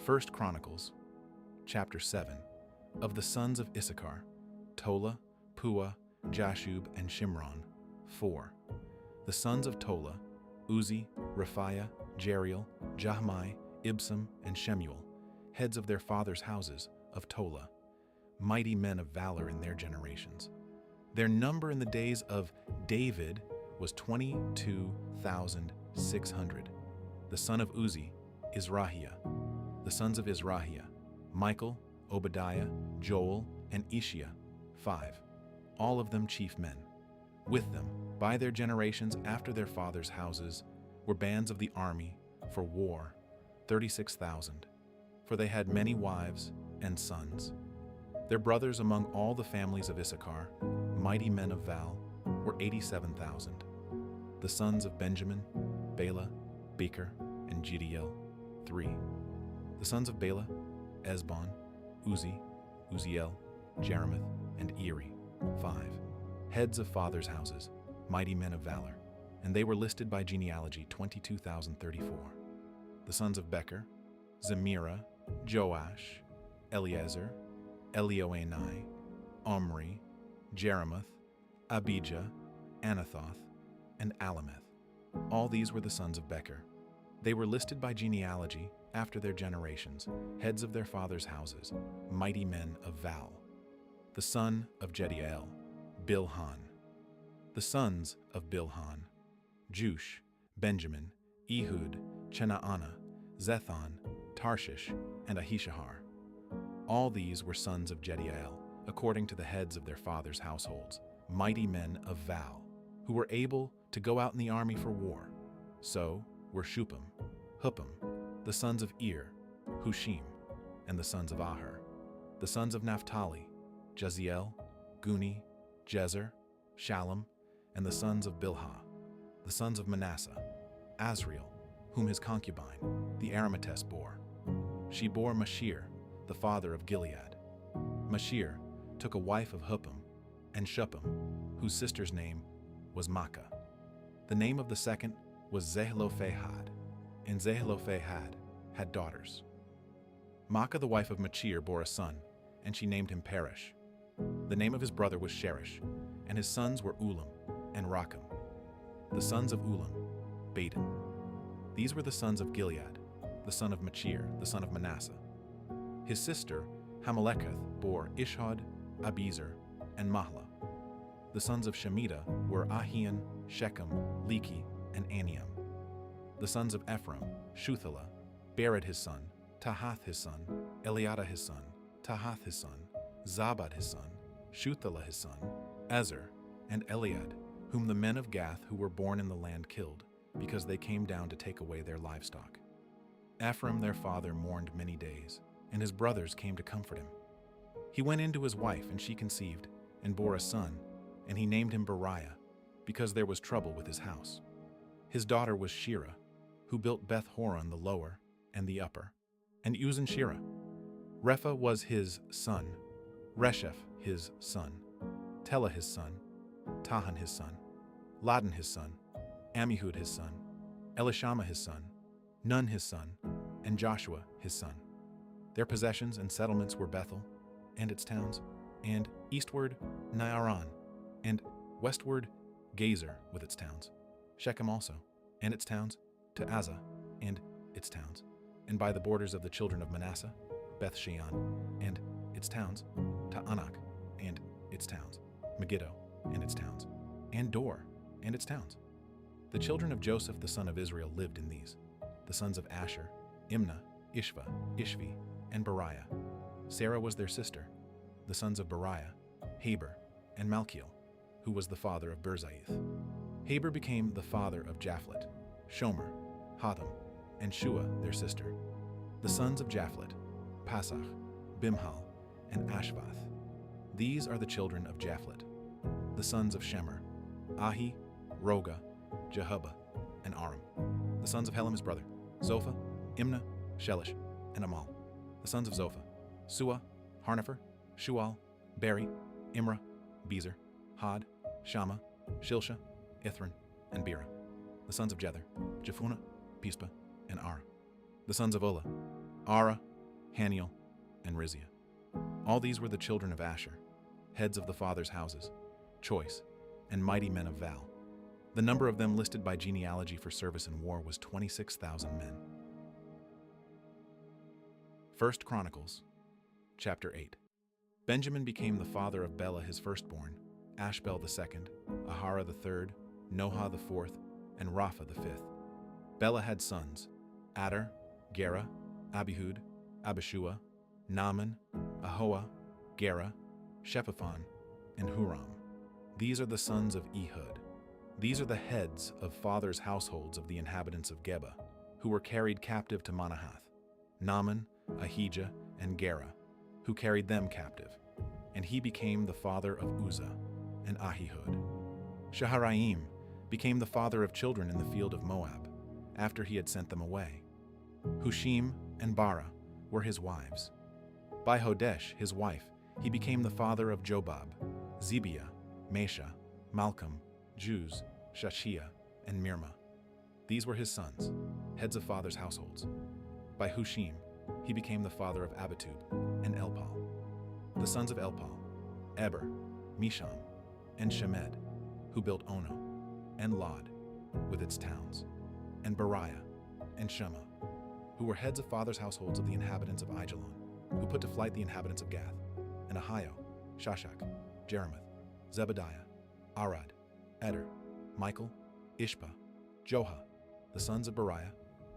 1 Chronicles Chapter 7. Of the sons of Issachar, Tola, Puah, Jashub, and Shimron, 4. The sons of Tola, Uzi, Raphiah, Jeriel, Jahmai, Ibsam, and Shemuel, heads of their fathers' houses of Tola, mighty men of valor in their generations. Their number in the days of David was 22,600. The son of Uzi, Izrahiah. The sons of Izrahiah, Michael, Obadiah, Joel, and Ishiah, 5. All of them chief men. With them, by their generations after their fathers' houses, were bands of the army for war, 36,000, for they had many wives and sons. Their brothers among all the families of Issachar, mighty men of val, were 87,000. The sons of Benjamin, Bela, Becher, and Jediel, 3. The sons of Bela, Esbon, Uzi, Uziel, Jeremoth, and Eri, 5. Heads of fathers' houses, mighty men of valor, and they were listed by genealogy 22,034. The sons of Becher, Zemirah, Joash, Eliezer, Elioenai, Omri, Jeremoth, Abijah, Anathoth, and Alameth. All these were the sons of Becher. They were listed by genealogy after their generations, heads of their fathers' houses, mighty men of val. The son of Jediel, Bilhan. The sons of Bilhan, Jush, Benjamin, Ehud, Chenaanah, Zethon, Tarshish, and Ahishahar. All these were sons of Jediel, according to the heads of their fathers' households, mighty men of val, who were able to go out in the army for war. So were Shupam, Huppam, the sons of Ir, Hushim, and the sons of Aher. The sons of Naphtali, Jeziel, Guni, Jezer, Shallum, and the sons of Bilhah. The sons of Manasseh, Asriel, whom his concubine, the Aramatess, bore. She bore Mashir, the father of Gilead. Mashir took a wife of Huppam and Shuppam, whose sister's name was Makkah. The name of the second was Zelophehad, and Zelophehad had daughters. Makkah, the wife of Machir, bore a son, and she named him Perish. The name of his brother was Sherish, and his sons were Ulam and Rakem. The sons of Ulam, Baden. These were the sons of Gilead, the son of Machir, the son of Manasseh. His sister, Hameleketh, bore Ishhod, Abiezer, and Mahlah. The sons of Shemitah were Ahian, Shechem, Leki, and Aniam. The sons of Ephraim, Shuthelah, Bered his son, Tahath his son, Eliada his son, Tahath his son, Zabad his son, Shuthelah his son, Ezer, and Eliad, whom the men of Gath who were born in the land killed, because they came down to take away their livestock. Ephraim their father mourned many days, and his brothers came to comfort him. He went in to his wife, and she conceived, and bore a son, and he named him Beriah, because there was trouble with his house. His daughter was Shirah, who built Beth-horon the lower and the upper, and Uzan-Shirah. Repha was his son, Resheph his son, Telah his son, Tahan his son, Ladan his son, Ammihud his son, Elishama his son, Nun his son, and Joshua his son. Their possessions and settlements were Bethel and its towns, and eastward Naaran, and westward Gezer with its towns, Shechem also, and its towns, to Azzah and its towns, and by the borders of the children of Manasseh, Beth-shean and its towns, to Anak and its towns, Megiddo and its towns, and Dor and its towns. The children of Joseph the son of Israel lived in these, the sons of Asher, Imnah, Ishva, Ishvi, and Beriah. Sarah was their sister. The sons of Beriah, Heber, and Malchiel, who was the father of Birzaith. Heber became the father of Japhlet, Shomer, Hatham, and Shua their sister. The sons of Japhlet, Pasach, Bimhal, and Ashvath. These are the children of Japhlet. The sons of Shemer, Ahi, Roga, Jehubbah, and Aram. The sons of Helam his brother, Zophah, Imnah, Shelish, and Amal. The sons of Zophah, Sua, Harnepher, Shual, Beri, Imrah, Bezer, Had, Shammah, Shilsha, Ithran, and Bera. The sons of Jether, Jephunneh, Pispa, and Ara. The sons of Ulla, Ara, Haniel, and Rizia. All these were the children of Asher, heads of the fathers' houses, choice, and mighty men of Val. The number of them listed by genealogy for service in war was 26,000 men. 1 Chronicles Chapter 8. Benjamin became the father of Bela his firstborn, Ashbel the second, Ahara the third, Noha the fourth, and Rapha the fifth. Bela had sons, Adar, Gera, Abihud, Abishua, Naaman, Ahoa, Gera, Shephaphan, and Huram. These are the sons of Ehud. These are the heads of fathers' households of the inhabitants of Geba, who were carried captive to Manahath, Naaman, Ahijah, and Gera, who carried them captive, and he became the father of Uzzah and Ahihud. Shaharaim became the father of children in the field of Moab, after he had sent them away. Hushim and Bara were his wives. By Hodesh, his wife, he became the father of Jobab, Zebiah, Mesha, Malcolm, Juz, Shashia, and Mirma. These were his sons, heads of fathers' households. By Hushim, he became the father of Abitub and Elpal. The sons of Elpal, Eber, Misham, and Shemed, who built Ono, and Lod, with its towns, and Beriah, and Shema, who were heads of fathers' households of the inhabitants of Aijalon, who put to flight the inhabitants of Gath, and Ahio, Shashak, Jerimoth, Zebediah, Arad, Eder, Michael, Ishpa, Joha, the sons of Beriah,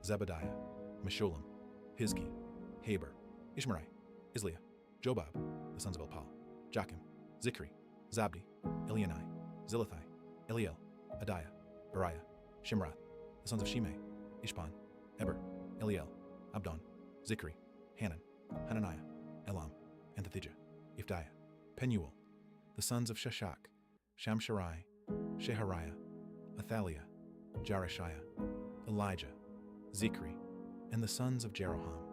Zebediah, Meshullam, Hizki, Haber, Ishmerai, Isliah, Jobab, the sons of Elpal, Joachim, Zikri, Zabdi, Elianai, Zilithai, Eliel, Adiah, Beriah, Shimrath, the sons of Shimei, Ishpan, Eber, Eliel, Abdon, Zikri, Hanan, Hananiah, Elam, and Thithijah, Ifdiah, Penuel, the sons of Shashak, Shamsharai, Shehariah, Athaliah, Jareshiah, Elijah, Zikri, and the sons of Jeroham.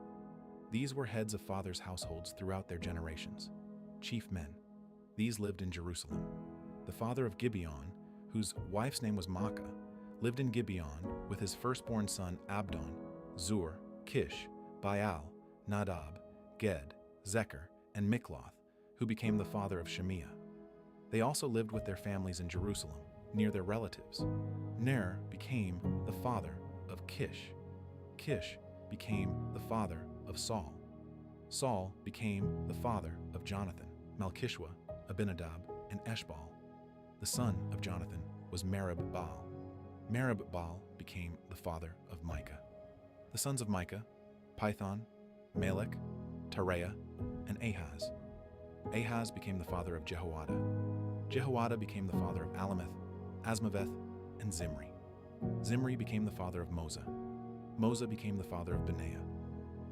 These were heads of fathers' households throughout their generations, chief men. These lived in Jerusalem. The father of Gibeon, whose wife's name was Maacah, lived in Gibeon with his firstborn son Abdon, Zur, Kish, Baal, Nadab, Ged, Zechar, and Mikloth, who became the father of Shemiah. They also lived with their families in Jerusalem, near their relatives. Ner became the father of Kish. Kish became the father of Saul. Saul became the father of Jonathan, Malchishua, Abinadab, and Eshbaal. The son of Jonathan was Merib-Baal. Merib-Baal became the father of Micah. The sons of Micah, Python, Melech, Tareah, and Ahaz. Ahaz became the father of Jehoiada. Jehoiada became the father of Alameth, Asmaveth, and Zimri. Zimri became the father of Moza. Moza became the father of Benaiah.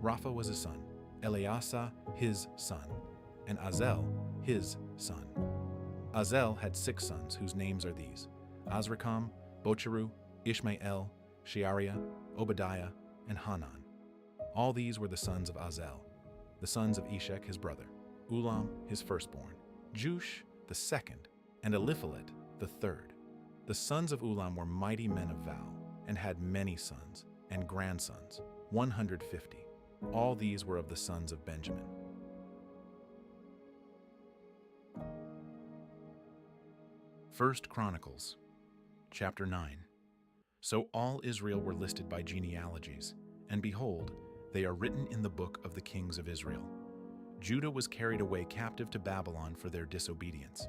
Rapha was his son, Eleasa his son, and Azel his son. Azel had 6 sons whose names are these: Azrikam, Bocheru, Ishmael, Sheariah, Obadiah, and Hanan. All these were the sons of Azel, the sons of Eshek his brother, Ulam his firstborn, Jush the second, and Eliphalet the third. The sons of Ulam were mighty men of Val, and had many sons and grandsons, 150. All these were of the sons of Benjamin. First Chronicles Chapter 9. So all Israel were listed by genealogies, and behold, they are written in the book of the kings of Israel. Judah was carried away captive to Babylon for their disobedience.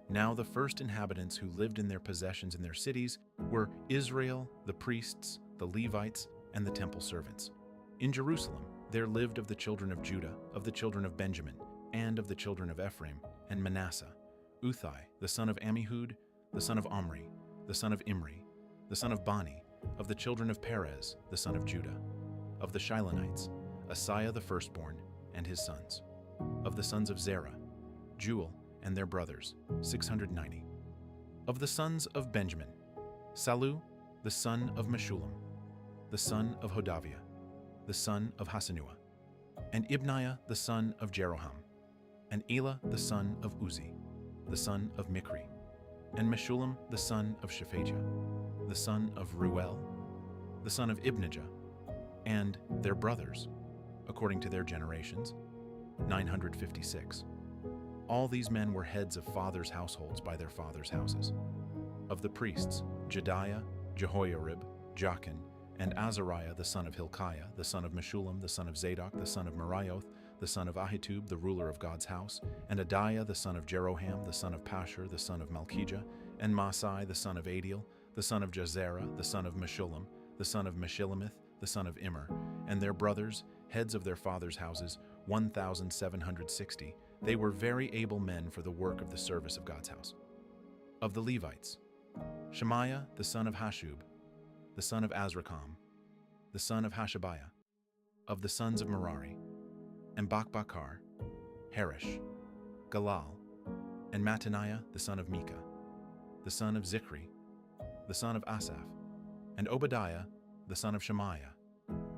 Now the first inhabitants who lived in their possessions in their cities were Israel, the priests, the Levites, and the temple servants. In Jerusalem there lived of the children of Judah, of the children of Benjamin, and of the children of Ephraim and Manasseh, Uthai, the son of Ammihud, the son of Omri, the son of Imri, the son of Bani, of the children of Perez, the son of Judah. Of the Shilonites, Asaiah the firstborn, and his sons. Of the sons of Zerah, Jewel and their brothers, 690. Of the sons of Benjamin, Salu, the son of Meshullam, the son of Hodaviah, the son of Hasenuah, and Ibniah the son of Jeroham, and Elah the son of Uzi, the son of Mikri, and Meshullam the son of Shephatiah, the son of Ruel, the son of Ibnijah, and their brothers, according to their generations, 956. All these men were heads of fathers' households by their fathers' houses. Of the priests, Jedaiah, Jehoiarib, Jachin, and Azariah the son of Hilkiah, the son of Meshullam, the son of Zadok, the son of Meraioth, the son of Ahitub, the ruler of God's house, and Adiah the son of Jeroham, the son of Pashur, the son of Malchijah, and Masai the son of Adiel, the son of Jezerah, the son of Meshullam, the son of Meshillemith, the son of Immer, and their brothers, heads of their fathers' houses, 1,760. They were very able men for the work of the service of God's house. Of the Levites, Shemaiah the son of Hashub, the son of Azrikam, the son of Hashabiah. Of the sons of Merari, and Bakbakar, Harish, Galal, and Mattaniah the son of Micah, the son of Zichri, the son of Asaph, and Obadiah the son of Shemaiah,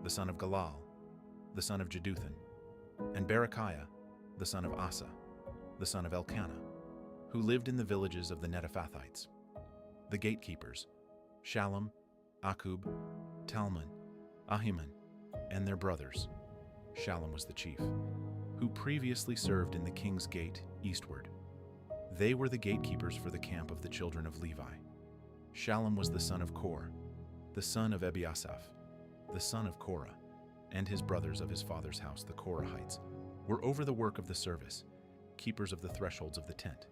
the son of Galal, the son of Jeduthun, and Berechiah the son of Asa, the son of Elkanah, who lived in the villages of the Netophathites. The gatekeepers, Shallum, Akub, Talmon, Ahiman, and their brothers. Shallum was the chief, who previously served in the king's gate eastward. They were the gatekeepers for the camp of the children of Levi. Shallum was the son of Kor, the son of Ebiasaph, the son of Korah, and his brothers of his father's house, the Korahites, were over the work of the service, keepers of the thresholds of the tent.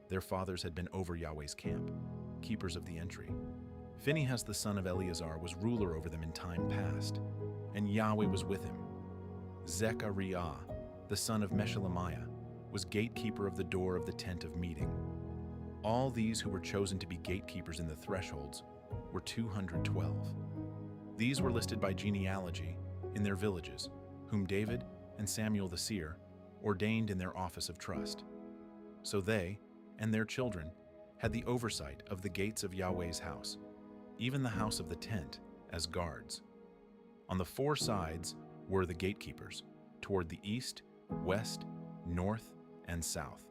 Their fathers had been over Yahweh's camp, keepers of the entry. Phinehas the son of Eleazar was ruler over them in time past, and Yahweh was with him. Zechariah, the son of Meshelemiah, was gatekeeper of the door of the tent of meeting. All these who were chosen to be gatekeepers in the thresholds were 212. These were listed by genealogy in their villages, whom David and Samuel the seer ordained in their office of trust. So they and their children had the oversight of the gates of Yahweh's house, even the house of the tent, as guards. On the four sides were the gatekeepers, toward the east, west, north, and south.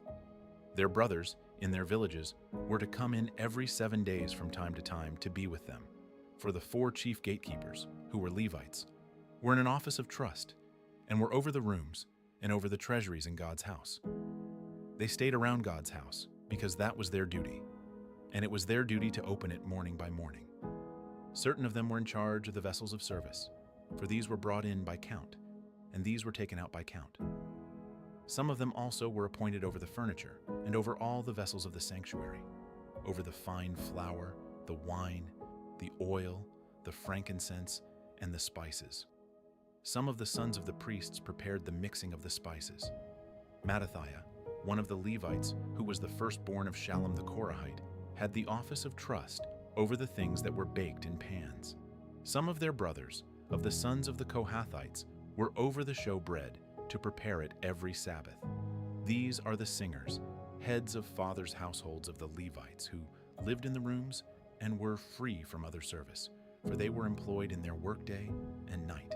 Their brothers, in their villages, were to come in every 7 days from time to time to be with them, for the four chief gatekeepers, who were Levites, were in an office of trust, and were over the rooms and over the treasuries in God's house. They stayed around God's house, because that was their duty, and it was their duty to open it morning by morning. Certain of them were in charge of the vessels of service, for these were brought in by count, and these were taken out by count. Some of them also were appointed over the furniture, and over all the vessels of the sanctuary, over the fine flour, the wine, the oil, the frankincense, and the spices. Some of the sons of the priests prepared the mixing of the spices. Mattathiah, one of the Levites, who was the firstborn of Shallum the Korahite, had the office of trust over the things that were baked in pans. Some of their brothers, of the sons of the Kohathites, were over the showbread to prepare it every Sabbath. These are the singers, heads of fathers' households of the Levites, who lived in the rooms and were free from other service, for they were employed in their workday and night.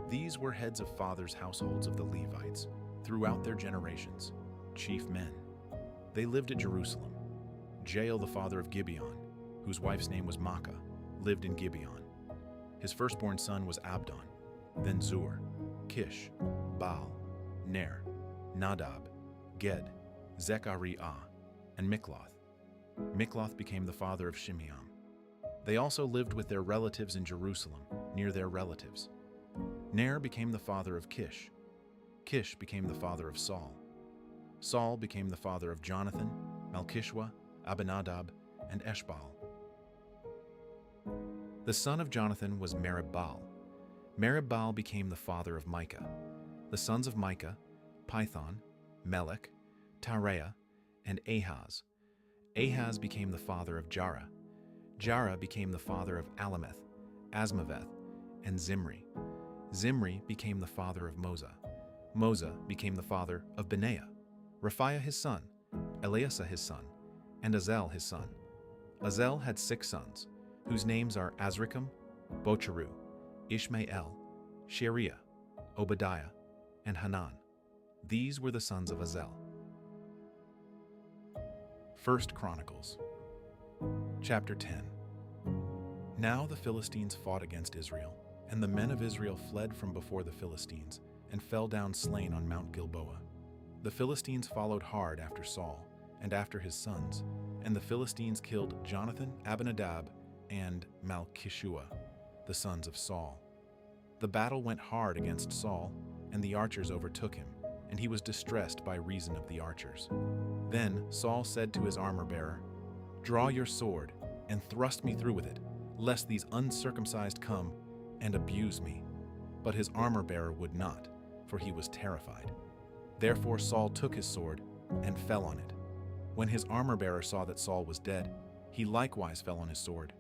These were heads of fathers' households of the Levites, throughout their generations, chief men. They lived at Jerusalem. Jael, the father of Gibeon, whose wife's name was Maacah, lived in Gibeon. His firstborn son was Abdon, then Zur, Kish, Baal, Ner, Nadab, Ged, Zechariah, and Mikloth. Mikloth became the father of Shimeam. They also lived with their relatives in Jerusalem, near their relatives. Ner became the father of Kish. Kish became the father of Saul. Saul became the father of Jonathan, Malchishua, Abinadab, and Eshbaal. The son of Jonathan was Merib-Baal. Merib-Baal became the father of Micah. The sons of Micah, Python, Melech, Tareah, and Ahaz. Ahaz became the father of Jarah. Jarah became the father of Alameth, Asmaveth, and Zimri. Zimri became the father of Moza. Moza became the father of Benaiah, Raphiah his son, Eleasah his son, and Azel his son. Azel had 6 sons, whose names are Azrikam, Bocheru, Ishmael, Sheriah, Obadiah, and Hanan. These were the sons of Azel. 1 Chronicles Chapter 10. Now the Philistines fought against Israel, And the men of Israel fled from before the Philistines, and fell down slain on Mount Gilboa. The Philistines followed hard after Saul, and after his sons, and the Philistines killed Jonathan, Abinadab, and Malchishua, the sons of Saul. The battle went hard against Saul, and the archers overtook him, and he was distressed by reason of the archers. Then Saul said to his armor-bearer, "Draw your sword, and thrust me through with it, lest these uncircumcised come and abuse me." But his armor-bearer would not, for he was terrified. Therefore Saul took his sword and fell on it. When his armor-bearer saw that Saul was dead, he likewise fell on his sword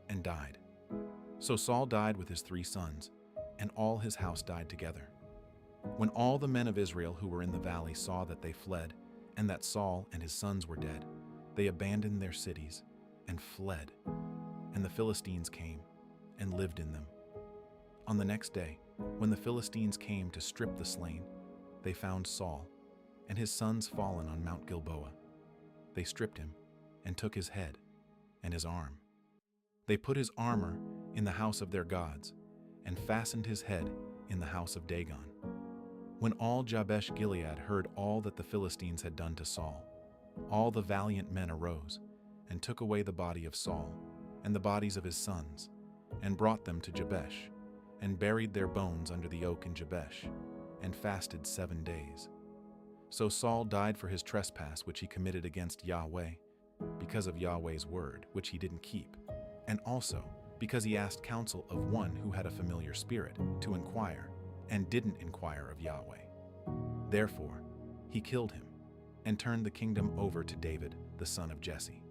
and died. So Saul died with his 3 sons, and all his house died together. When all the men of Israel who were in the valley saw that they fled, and that Saul and his sons were dead, they abandoned their cities and fled. And the Philistines came and lived in them. On the next day, when the Philistines came to strip the slain, they found Saul and his sons fallen on Mount Gilboa. They stripped him and took his head and his arm. They put his armor in the house of their gods and fastened his head in the house of Dagon. When all Jabesh Gilead heard all that the Philistines had done to Saul, all the valiant men arose and took away the body of Saul and the bodies of his sons, and brought them to Jabesh, and buried their bones under the oak in Jabesh, and fasted 7 days. So Saul died for his trespass which he committed against Yahweh, because of Yahweh's word, which he didn't keep, and also because he asked counsel of one who had a familiar spirit to inquire, and didn't inquire of Yahweh. Therefore he killed him, and turned the kingdom over to David, the son of Jesse.